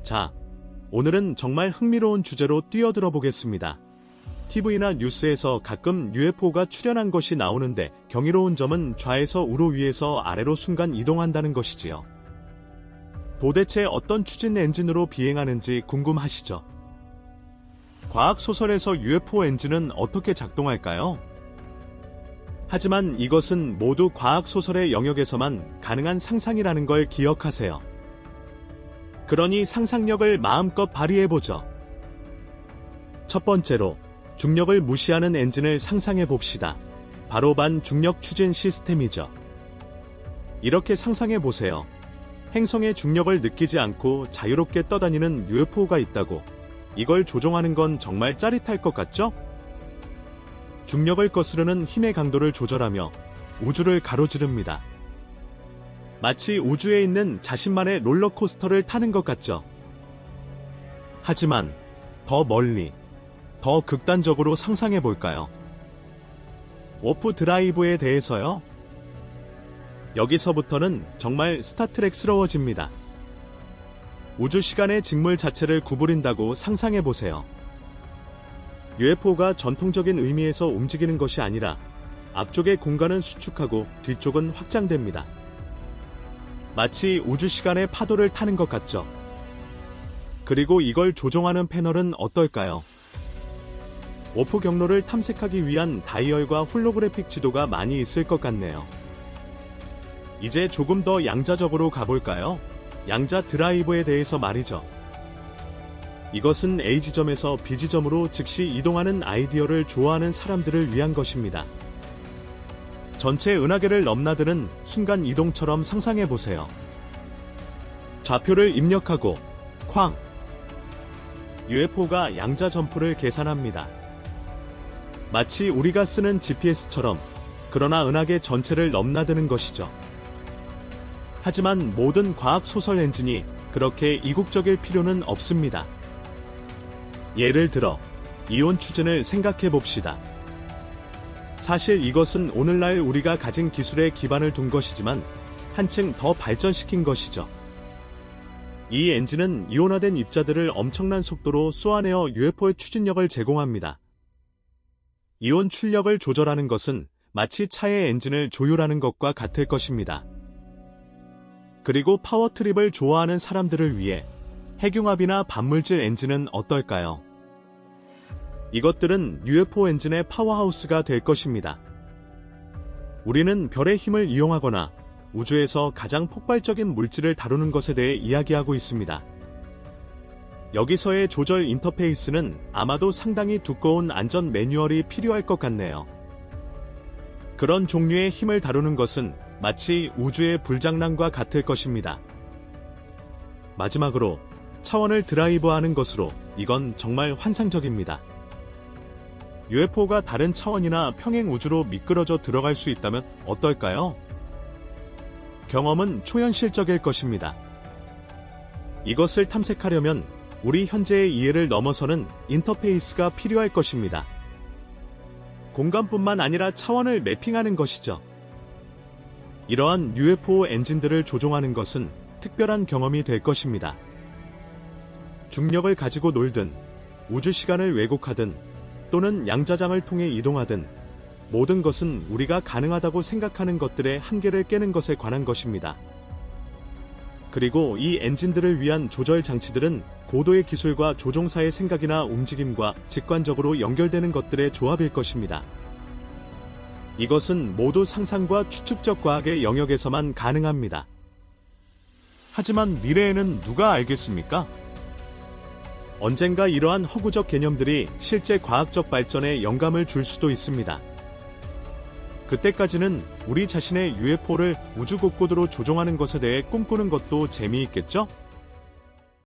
자, 오늘은 정말 흥미로운 주제로 뛰어들어 보겠습니다. TV나 뉴스에서 가끔 UFO가 출현한 것이 나오는데 경이로운 점은 좌에서 우로 위에서 아래로 순간 이동한다는 것이지요. 도대체 어떤 추진 엔진으로 비행하는지 궁금하시죠? 과학소설에서 UFO 엔진은 어떻게 작동할까요? 하지만 이것은 모두 과학소설의 영역에서만 가능한 상상이라는 걸 기억하세요. 그러니 상상력을 마음껏 발휘해보죠. 첫 번째로, 중력을 무시하는 엔진을 상상해봅시다. 바로 반중력 추진 시스템이죠. 이렇게 상상해보세요. 행성의 중력을 느끼지 않고 자유롭게 떠다니는 UFO가 있다고. 이걸 조종하는 건 정말 짜릿할 것 같죠? 중력을 거스르는 힘의 강도를 조절하며 우주를 가로지릅니다. 마치 우주에 있는 자신만의 롤러코스터를 타는 것 같죠? 하지만 더 멀리, 더 극단적으로 상상해볼까요? 워프 드라이브에 대해서요? 여기서부터는 정말 스타트rek스러워집니다. 우주 시간의 직물 자체를 구부린다고 상상해보세요. UFO가 전통적인 의미에서 움직이는 것이 아니라 앞쪽의 공간은 수축하고 뒤쪽은 확장됩니다. 마치 우주 시간의 파도를 타는 것 같죠? 그리고 이걸 조종하는 패널은 어떨까요? 워프 경로를 탐색하기 위한 다이얼과 홀로그래픽 지도가 많이 있을 것 같네요. 이제 조금 더 양자적으로 가볼까요? 양자 드라이브에 대해서 말이죠. 이것은 A지점에서 B지점으로 즉시 이동하는 아이디어를 좋아하는 사람들을 위한 것입니다. 전체 은하계를 넘나드는 순간 이동처럼 상상해보세요. 좌표를 입력하고 쾅! UFO가 양자 점프를 계산합니다. 마치 우리가 쓰는 GPS처럼, 그러나 은하계 전체를 넘나드는 것이죠. 하지만 모든 과학소설 엔진이 그렇게 이국적일 필요는 없습니다. 예를 들어, 이온 추진을 생각해봅시다. 사실 이것은 오늘날 우리가 가진 기술에 기반을 둔 것이지만 한층 더 발전시킨 것이죠. 이 엔진은 이온화된 입자들을 엄청난 속도로 쏘아내어 UFO의 추진력을 제공합니다. 이온 출력을 조절하는 것은 마치 차의 엔진을 조율하는 것과 같을 것입니다. 그리고 파워트립을 좋아하는 사람들을 위해 핵융합이나 반물질 엔진은 어떨까요? 이것들은 UFO 엔진의 파워하우스가 될 것입니다. 우리는 별의 힘을 이용하거나 우주에서 가장 폭발적인 물질을 다루는 것에 대해 이야기하고 있습니다. 여기서의 조절 인터페이스는 아마도 상당히 두꺼운 안전 매뉴얼이 필요할 것 같네요. 그런 종류의 힘을 다루는 것은 마치 우주의 불장난과 같을 것입니다. 마지막으로 차원을 드라이브하는 것으로 이건 정말 환상적입니다. UFO가 다른 차원이나 평행 우주로 미끄러져 들어갈 수 있다면 어떨까요? 경험은 초현실적일 것입니다. 이것을 탐색하려면 우리 현재의 이해를 넘어서는 인터페이스가 필요할 것입니다. 공간뿐만 아니라 차원을 매핑하는 것이죠. 이러한 UFO 엔진들을 조종하는 것은 특별한 경험이 될 것입니다. 중력을 가지고 놀든, 우주 시간을 왜곡하든, 또는 양자장을 통해 이동하든, 모든 것은 우리가 가능하다고 생각하는 것들의 한계를 깨는 것에 관한 것입니다. 그리고 이 엔진들을 위한 조절 장치들은 고도의 기술과 조종사의 생각이나 움직임과 직관적으로 연결되는 것들의 조합일 것입니다. 이것은 모두 상상과 추측적 과학의 영역에서만 가능합니다. 하지만 미래에는 누가 알겠습니까? 언젠가 이러한 허구적 개념들이 실제 과학적 발전에 영감을 줄 수도 있습니다. 그때까지는 우리 자신의 UFO를 우주 곳곳으로 조종하는 것에 대해 꿈꾸는 것도 재미있겠죠?